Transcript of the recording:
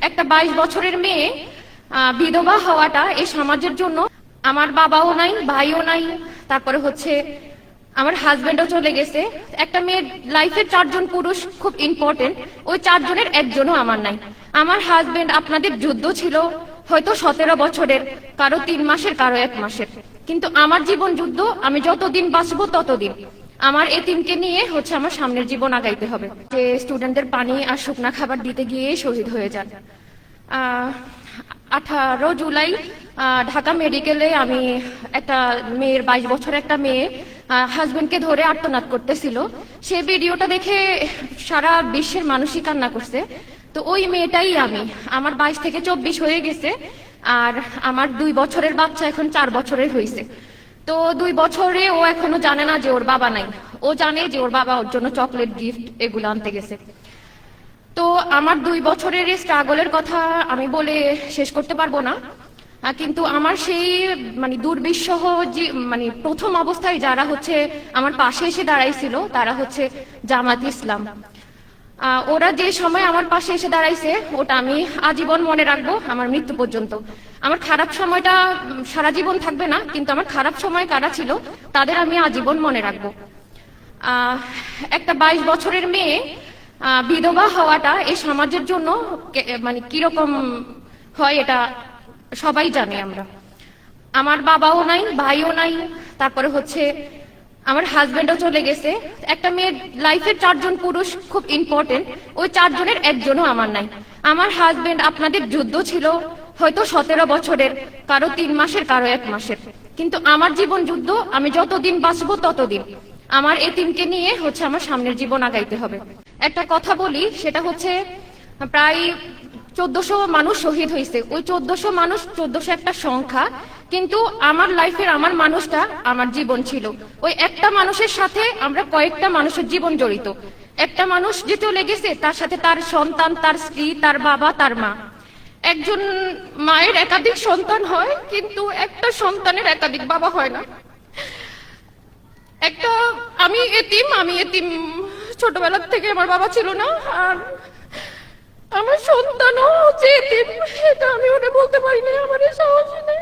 একটা 22 বছরের মেয়ে বিধবা হওয়াটা এই সমাজের জন্য, আমার বাবাও নাই, ভাইও নাই, তারপরে হচ্ছে আমার হাজবেন্ডও চলে গেছে। একটা মেয়ের লাইফে 4 জন পুরুষ খুব ইম্পর্টেন্ট, ওই 4 জনের একজনও আমার নাই। আমার হাজবেন্ড আপনাদের যুদ্ধ ছিল হয়তো 17 বছরের, কারো 3 মাসের, কারো 1 মাসের, কিন্তু আমার জীবন যুদ্ধ। আমি যতদিন বাঁচবো ততদিন আমার এতিমকে নিয়ে হচ্ছে আমার সামনের জীবন আগাইতে হবে। যে স্টুডেন্টদের পানি আর শুকনা খাবার দিতে গিয়ে শহীদ হয়ে যান। 18 জুলাই ঢাকা মেডিকেলে আমি একটা মেয়ের 22 বছরের একটা মেয়ে হাজবেন্ডকে ধরে আর্তনাদ করতেছিল, সে ভিডিওটা দেখে সারা বিশ্বের মানুষই কান্না করছে। তো ওই মেয়েটাই আমি। আমার 22 থেকে 24 হয়ে গেছে, আর আমার 2 বছরের বাচ্চা এখন 4 বছরের হয়েছে। তো 2 বছরে ও এখনো জানে না যে ওর বাবা নাই। ও জানে যে ওর বাবা ওর জন্য চকলেট, গিফট এগুলো আনতে গেছে। তো আমার 2 বছরের স্ট্রাগলের কথা আমি বলে শেষ করতে পারবো না, কিন্তু আমার সেই দুর্বিষহ প্রথম অবস্থায় যারা হচ্ছে আমার পাশে এসে দাঁড়াইছিল তারা হচ্ছে জামাত ইসলাম। ওরা যে সময় আমার পাশে এসে দাঁড়াইছে ওটা আমি আজীবন মনে রাখবো, আমার মৃত্যু পর্যন্ত। আমার খারাপ সময়টা সারা জীবন থাকবে না, কিন্তু আমার খারাপ সময় কারা ছিল তাদের আমি আজীবন মনে রাখবো। একটা 22 বছরের মেয়ে বিধবা হওয়াটা এই সমাজের জন্য কিরকম হয় এটা সবাই জানে আমরা। আমার বাবাও নাই, ভাইও নাই, তারপরে হচ্ছে আমার হাজবেন্ডও চলে গেছে। একটা মেয়ের লাইফে 4 জন পুরুষ খুব ইম্পর্টেন্ট, ওই 4 জনের একজনও আমার নাই। আমার হাজবেন্ড আপনাদের যুদ্ধ ছিল হয়তো 17 বছরের, কারো 3 মাসের, কারো 1 মাসের, কিন্তু আমার জীবন যুদ্ধ। আমি যতদিন বাঁচবো ততদিন আমার এতিমকে নিয়ে হচ্ছে আমার সামনের জীবন আগাইতে হবে। একটা কথা বলি, সেটা হচ্ছে প্রায় 1400 মানুষ শহীদ হয়েছে। ওই 1400 মানুষ, 1400 একটা সংখ্যা, কিন্তু আমার লাইফের আমার মানুষটা আমার জীবন ছিল। ওই একটা মানুষের সাথে আমরা কয়েকটা মানুষের জীবন জড়িত। একটা মানুষ যে চলে গেছে তার সাথে তার সন্তান, তার স্ত্রী, তার বাবা, তার মা। একজন মায়ের একাধিক সন্তান হয়, কিন্তু একটা সন্তানের একাধিক বাবা হয় না। আমি এতিম ছোটবেলা থেকে, আমার বাবা ছিল না, আর আমার সন্তানও যে এতিম, এটা আমি ওটা বলতে পারি না, আমার সাহস নেই।